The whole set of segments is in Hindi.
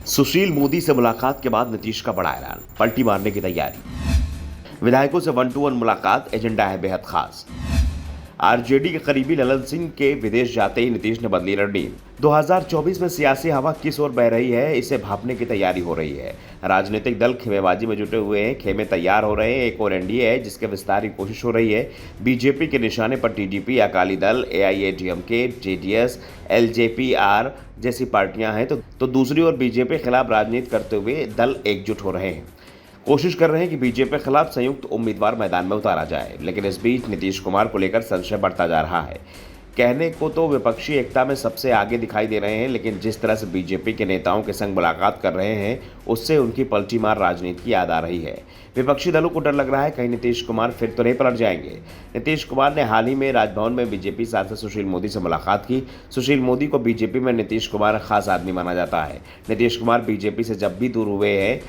सुशील मोदी से मुलाकात के बाद नीतीश का बड़ा ऐलान, पलटी मारने की तैयारी। विधायकों से 1-to-1 मुलाकात, एजेंडा है बेहद खास। आरजेडी के करीबी ललन सिंह के विदेश जाते ही नीतीश ने बदली रणनीति। 2024 में सियासी हवा किस ओर बह रही है, इसे भांपने की तैयारी हो रही है। राजनीतिक दल खेमेबाजी में जुटे हुए हैं, खेमे तैयार हो रहे हैं। एक और एनडीए है जिसके विस्तार की कोशिश हो रही है। बीजेपी के निशाने पर TDP, Akali Dal, AIADMK, JDS, LJPR जैसी पार्टियां हैं तो दूसरी ओर बीजेपी के खिलाफ राजनीति करते हुए दल एकजुट हो रहे हैं, कोशिश कर रहे हैं कि बीजेपी के खिलाफ संयुक्त उम्मीदवार मैदान में उतारा जाए। लेकिन इस बीच नीतीश कुमार को लेकर संशय बढ़ता जा रहा है। कहने को तो विपक्षी एकता में सबसे आगे दिखाई दे रहे हैं, लेकिन जिस तरह से बीजेपी के नेताओं के संग मुलाकात कर रहे हैं उससे उनकी पलटी मार राजनीति की याद आ रही है। विपक्षी दलों को डर लग रहा है कहीं नीतीश कुमार फिर तो नहीं पलट जाएंगे। नीतीश कुमार ने हाल ही में राजभवन में बीजेपी सांसद सुशील मोदी से मुलाकात की। सुशील मोदी को बीजेपी में नीतीश कुमार खास आदमी माना जाता है। नीतीश कुमार बीजेपी से जब भी दूर हुए हैं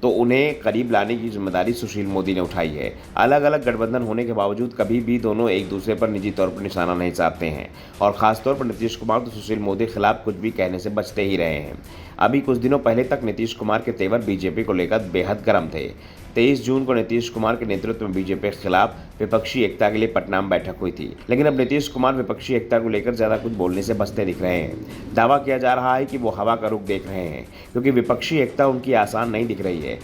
तो उन्हें करीब लाने की जिम्मेदारी सुशील मोदी ने उठाई है। अलग अलग गठबंधन होने के बावजूद कभी भी दोनों एक दूसरे पर निजी तौर पर निशाना नहीं साधते हैं और खासतौर पर नीतीश कुमार तो सुशील मोदी के खिलाफ कुछ भी कहने से बचते ही रहे हैं। अभी कुछ दिनों पहले तक नीतीश कुमार के तेवर बीजेपी को लेकर बेहद गर्म थे। 23 जून को नीतीश कुमार के नेतृत्व में बीजेपी के खिलाफ विपक्षी एकता के लिए पटना में बैठक हुई थी, लेकिन अब नीतीश कुमार विपक्षी एकता को लेकर ज्यादा कुछ बोलने से बचते दिख रहे हैं। दावा किया जा रहा है कि वो हवा का रुख देख रहे हैं, क्योंकि विपक्षी एकता उनकी आसान नहीं दिख रही है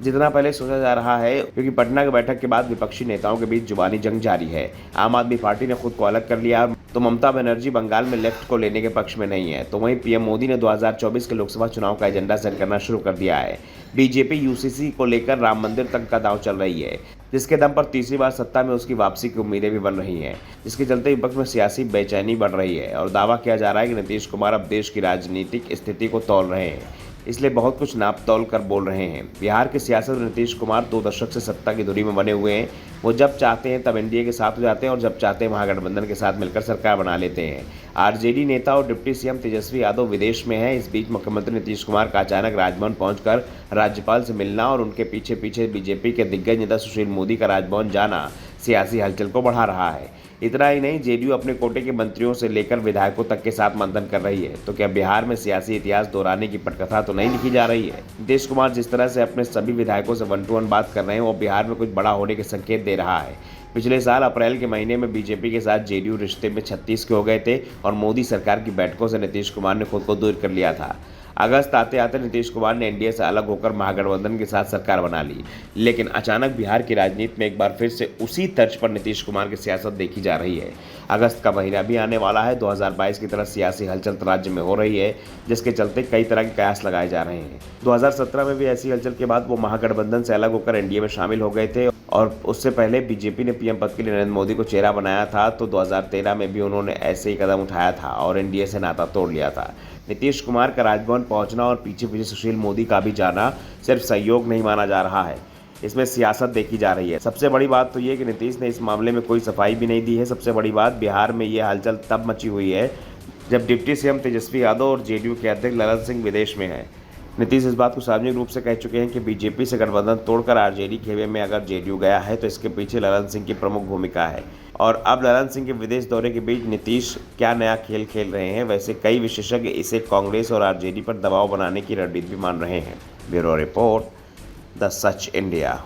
जितना पहले सोचा जा रहा है, क्योंकि पटना की बैठक के बाद विपक्षी नेताओं के बीच जुबानी जंग जारी है। आम आदमी पार्टी ने खुद को अलग कर लिया तो ममता बनर्जी बंगाल में लेफ्ट को लेने के पक्ष में नहीं है, तो वहीं पीएम मोदी ने 2024 के लोकसभा चुनाव का एजेंडा सेट करना शुरू कर दिया है। बीजेपी यूसीसी को लेकर राम मंदिर तक का दांव चल रही है, जिसके दम पर तीसरी बार सत्ता में उसकी वापसी की उम्मीदें भी बन रही हैं, जिसके चलते विपक्ष में सियासी बेचैनी बढ़ रही है और दावा किया जा रहा है कि नीतीश कुमार अब देश की राजनीतिक स्थिति को तौल रहे हैं, इसलिए बहुत कुछ नाप तौल कर बोल रहे हैं। बिहार की सियासत में नीतीश कुमार 2 दशक से सत्ता की धुरी में बने हुए हैं। वो जब चाहते हैं तब एनडीए के साथ हो जाते हैं और जब चाहते हैं महागठबंधन के साथ मिलकर सरकार बना लेते हैं। आरजेडी नेता और डिप्टी सीएम तेजस्वी यादव विदेश में हैं। इस बीच मुख्यमंत्री नीतीश कुमार का अचानक राजभवन पहुंचकर राज्यपाल से मिलना और उनके पीछे पीछे बीजेपी के दिग्गज नेता सुशील मोदी का राजभवन जाना सियासी हलचल को बढ़ा रहा है। इतना ही नहीं, जेडीयू अपने कोटे के मंत्रियों से लेकर विधायकों तक के साथ मंथन कर रही है। तो क्या बिहार में सियासी इतिहास दोहराने की पटकथा तो नहीं लिखी जा रही है? नीतीश कुमार जिस तरह से अपने सभी विधायकों से 1-to-1 बात कर रहे हैं वो बिहार में कुछ बड़ा होने के संकेत दे रहा है। पिछले साल अप्रैल के महीने में बीजेपी के साथ जेडीयू रिश्ते में 36 के हो गए थे और मोदी सरकार की बैठकों से नीतीश कुमार ने खुद को दूर कर लिया था। अगस्त आते आते नीतीश कुमार ने एनडीए से अलग होकर महागठबंधन के साथ सरकार बना ली, लेकिन अचानक बिहार की राजनीति में एक बार फिर से उसी तर्ज पर नीतीश कुमार की सियासत देखी जा रही है। अगस्त का महीना भी आने वाला है। 2022 की तरह सियासी हलचल राज्य में हो रही है, जिसके चलते कई तरह के कयास लगाए जा रहे हैं। 2017 में भी ऐसी हलचल के बाद वो महागठबंधन से अलग होकर एनडीए में शामिल हो गए थे और उससे पहले बीजेपी ने पीएम पद के लिए नरेंद्र मोदी को चेहरा बनाया था, तो 2013 में भी उन्होंने ऐसे ही कदम उठाया था और एनडीए से नाता तोड़ लिया था। नीतीश कुमार का राजभवन पहुंचना और पीछे पीछे सुशील मोदी का भी जाना सिर्फ सहयोग नहीं माना जा रहा है, इसमें सियासत देखी जा रही है। सबसे बड़ी बात तो ये कि नीतीश ने इस मामले में कोई सफाई भी नहीं दी है। सबसे बड़ी बात, बिहार में ये हलचल तब मची हुई है जब डिप्टी सीएम तेजस्वी यादव और जेडीयू के अध्यक्ष ललन सिंह विदेश में हैं। नीतीश इस बात को सार्वजनिक रूप से कह चुके हैं कि बीजेपी से गठबंधन तोड़कर आरजेडी खेमे में अगर जेडीयू गया है तो इसके पीछे ललन सिंह की प्रमुख भूमिका है। और अब ललन सिंह के विदेश दौरे के बीच नीतीश क्या नया खेल खेल रहे हैं, वैसे कई विशेषज्ञ इसे कांग्रेस और आरजेडी पर दबाव बनाने की रणनीति भी मान रहे हैं। Bureau report, the such India.